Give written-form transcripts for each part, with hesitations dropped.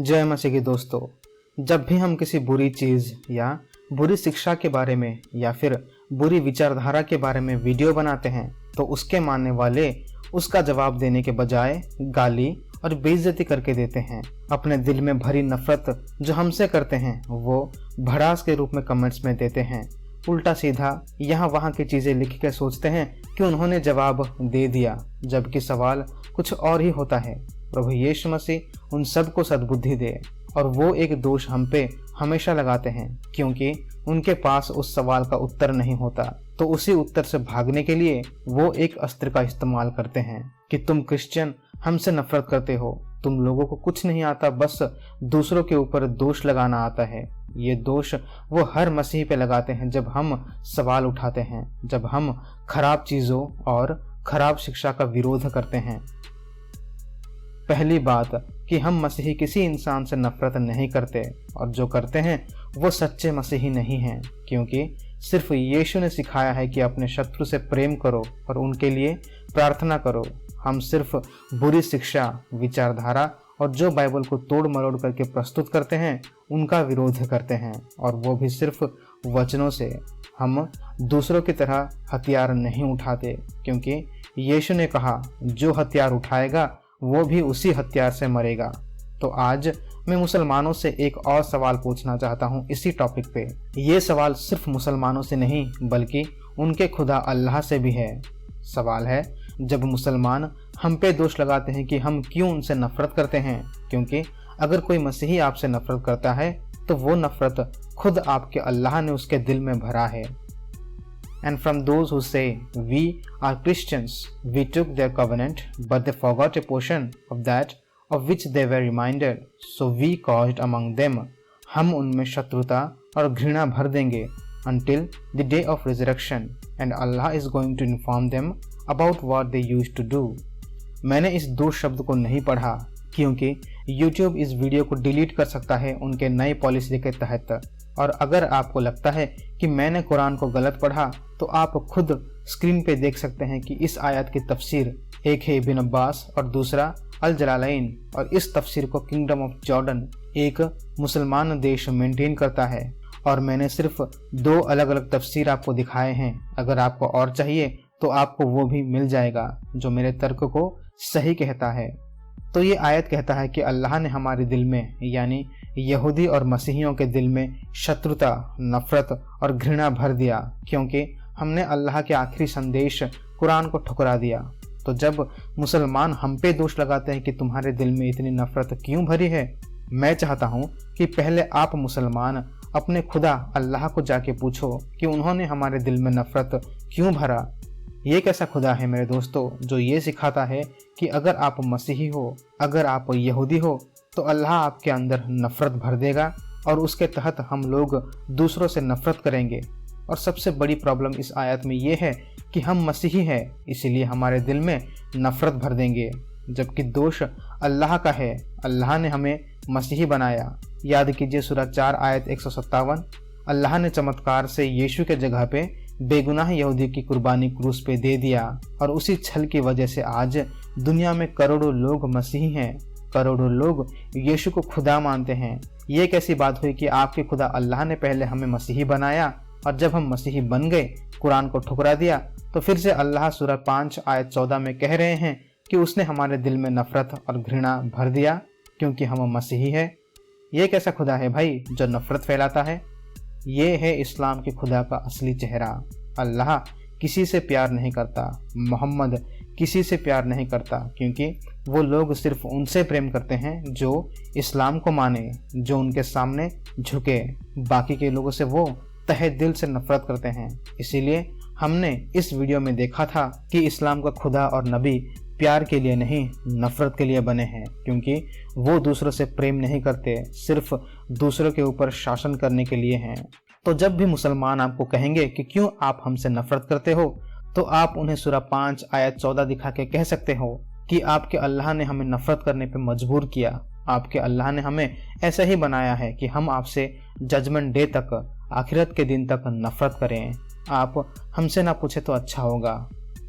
जय मसीह की दोस्तों। जब भी हम किसी बुरी चीज़ या बुरी शिक्षा के बारे में या फिर बुरी विचारधारा के बारे में वीडियो बनाते हैं तो उसके मानने वाले उसका जवाब देने के बजाय गाली और बेइज्जती करके देते हैं। अपने दिल में भरी नफरत जो हमसे करते हैं वो भड़ास के रूप में कमेंट्स में देते हैं। उल्टा सीधा यहाँ वहाँ की चीज़ें लिख के सोचते हैं कि उन्होंने जवाब दे दिया, जबकि सवाल कुछ और ही होता है। प्रभु यीशु मसीह उन सबको सद्बुद्धि दे और वो एक दोष हम पे हमेशा लगाते हैं क्योंकि उनके पास उस सवाल का उत्तर नहीं होता, तो उसी उत्तर से भागने के लिए वो एक अस्त्र का इस्तेमाल करते हैं कि तुम क्रिश्चियन हमसे नफरत करते हो, तुम लोगों को कुछ नहीं आता, बस दूसरों के ऊपर दोष लगाना आता है। ये दोष वो हर मसीह पे लगाते हैं जब हम सवाल उठाते हैं, जब हम खराब चीज़ों और खराब शिक्षा का विरोध करते हैं। पहली बात कि हम मसीही किसी इंसान से नफरत नहीं करते, और जो करते हैं वो सच्चे मसीही नहीं हैं, क्योंकि सिर्फ यीशु ने सिखाया है कि अपने शत्रु से प्रेम करो और उनके लिए प्रार्थना करो। हम सिर्फ बुरी शिक्षा, विचारधारा और जो बाइबल को तोड़ मरोड़ करके प्रस्तुत करते हैं उनका विरोध करते हैं, और वो भी सिर्फ वचनों से। हम दूसरों की तरह हथियार नहीं उठाते, क्योंकि यीशु ने कहा जो हथियार उठाएगा वो भी उसी हथियार से मरेगा। तो आज मैं मुसलमानों से एक और सवाल पूछना चाहता हूँ इसी टॉपिक पे। ये सवाल सिर्फ मुसलमानों से नहीं बल्कि उनके खुदा अल्लाह से भी है। सवाल है, जब मुसलमान हम पे दोष लगाते हैं कि हम क्यों उनसे नफरत करते हैं, क्योंकि अगर कोई मसीही आपसे नफरत करता है तो वो नफरत खुद आपके अल्लाह ने उसके दिल में भरा है। And from those who say we are Christians, we took their covenant, but they forgot a portion of that of which they were reminded, so we caused among them. हम उनमें शत्रुता और घृणा भर देंगे until the day of resurrection, and Allah is going to inform them about what they used to do. मैंने इस दो शब्द को नहीं पढ़ा क्योंकि YouTube इस वीडियो को डिलीट कर सकता है उनके नए पॉलिसी के तहत। और अगर आपको लगता है कि मैंने कुरान को गलत पढ़ा तो आप खुद स्क्रीन पे देख सकते हैं कि इस आयत की तफसीर एक है इब्न अब्बास और दूसरा अल जलालैन, और इस तफसीर को किंगडम ऑफ जॉर्डन एक मुसलमान देश मेंटेन करता है। और मैंने सिर्फ दो अलग अलग तफसीर आपको दिखाए हैं। अगर आपको और चाहिए तो आपको वो भी मिल जाएगा जो मेरे तर्क को सही कहता है। तो ये आयत कहता है कि अल्लाह ने हमारे दिल में यानी यहूदी और मसीहियों के दिल में शत्रुता, नफरत और घृणा भर दिया क्योंकि हमने अल्लाह के आखिरी संदेश कुरान को ठुकरा दिया। तो जब मुसलमान हम पे दोष लगाते हैं कि तुम्हारे दिल में इतनी नफरत क्यों भरी है, मैं चाहता हूँ कि पहले आप मुसलमान अपने खुदा अल्लाह को जाके पूछो कि उन्होंने हमारे दिल में नफरत क्यों भरा। ये कैसा खुदा है मेरे दोस्तों जो ये सिखाता है कि अगर आप मसीही हो, अगर आप यहूदी हो तो अल्लाह आपके अंदर नफरत भर देगा और उसके तहत हम लोग दूसरों से नफरत करेंगे। और सबसे बड़ी प्रॉब्लम इस आयत में ये है कि हम मसीही हैं इसीलिए हमारे दिल में नफरत भर देंगे, जबकि दोष अल्लाह का है। अल्लाह ने हमें मसीही बनाया। याद कीजिए सूरह 4 आयत 157, अल्लाह ने चमत्कार से यीशु के जगह पे बेगुनाह यहूदी की कुर्बानी क्रूस पे दे दिया, और उसी छल की वजह से आज दुनिया में करोड़ों लोग मसीही हैं, करोड़ों लोग यीशु को खुदा मानते हैं। ये कैसी बात हुई कि आपके खुदा अल्लाह ने पहले हमें मसीही बनाया और जब हम मसीही बन गए, कुरान को ठुकरा दिया, तो फिर से अल्लाह सूरह 5 आयत 14 में कह रहे हैं कि उसने हमारे दिल में नफरत और घृणा भर दिया क्योंकि हम मसीही है। ये कैसा खुदा है भाई जो नफरत फैलाता है? ये है इस्लाम के खुदा का असली चेहरा। अल्लाह किसी से प्यार नहीं करता, मोहम्मद किसी से प्यार नहीं करता, क्योंकि वो लोग सिर्फ उनसे प्रेम करते हैं जो इस्लाम को माने, जो उनके सामने झुके। बाकी के लोगों से वो तहे दिल से नफरत करते हैं। इसीलिए हमने इस वीडियो में देखा था कि इस्लाम का खुदा और नबी प्यार के लिए नहीं नफरत के लिए बने हैं, क्योंकि वो दूसरों से प्रेम नहीं करते, सिर्फ दूसरों के ऊपर शासन करने के लिए हैं। तो जब भी मुसलमान आपको कहेंगे कि क्यों आप हमसे नफरत करते हो, तो आप उन्हें सूरह 5 आयत 14 दिखा के कह सकते हो कि आपके अल्लाह ने हमें नफरत करने पे मजबूर किया। आपके अल्लाह ने हमें ऐसा ही बनाया है कि हम आपसे जजमेंट डे तक, आखिरत के दिन तक नफरत करें। आप हमसे ना पूछे तो अच्छा होगा।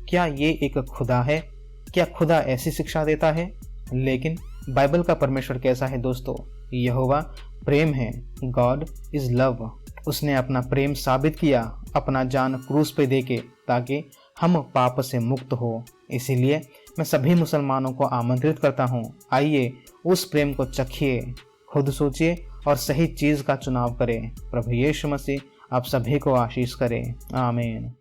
क्या ये एक खुदा है? क्या खुदा ऐसी शिक्षा देता है? लेकिन बाइबल का परमेश्वर कैसा है दोस्तों? यहोवा प्रेम है, गॉड इज लव। उसने अपना प्रेम साबित किया अपना जान क्रूस पे देके, ताकि हम पाप से मुक्त हो। इसीलिए मैं सभी मुसलमानों को आमंत्रित करता हूँ, आइए उस प्रेम को चखिए, खुद सोचिए और सही चीज़ का चुनाव करें। प्रभु यीशु मसीह आप सभी को आशीष करें। आमीन।